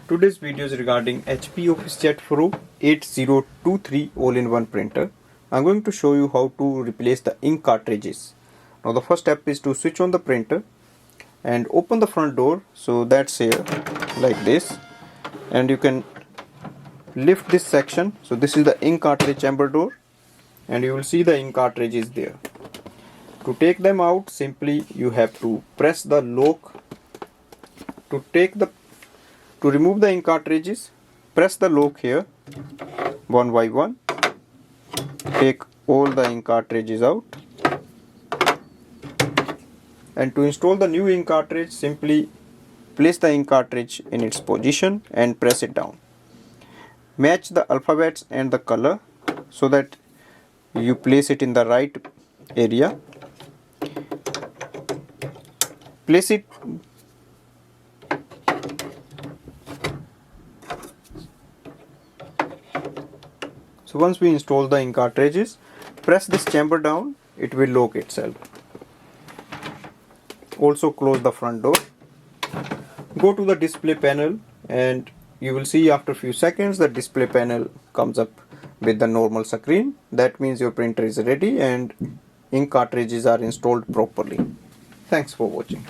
Today's video is regarding HP Officejet Pro 8023 all-in-one printer. I'm going to show you how to replace the ink cartridges. Now the first step is to switch on the printer and open the front door. So that's here like this, and you can lift this section. So this is the ink cartridge chamber door, and you will see the ink cartridges there. To take them out, simply you have to press the lock. To remove the ink cartridges, press the lock here one by one. Take all the ink cartridges out. And to install the new ink cartridge, simply place the ink cartridge in its position and press it down. Match the alphabets and the color so that you place it in the right area. Place it So once we install the ink cartridges, press this chamber down, it will lock itself. Also close the front door. Go to the display panel, and you will see after few seconds the display panel comes up with the normal screen. That means your printer is ready and ink cartridges are installed properly. Thanks for watching.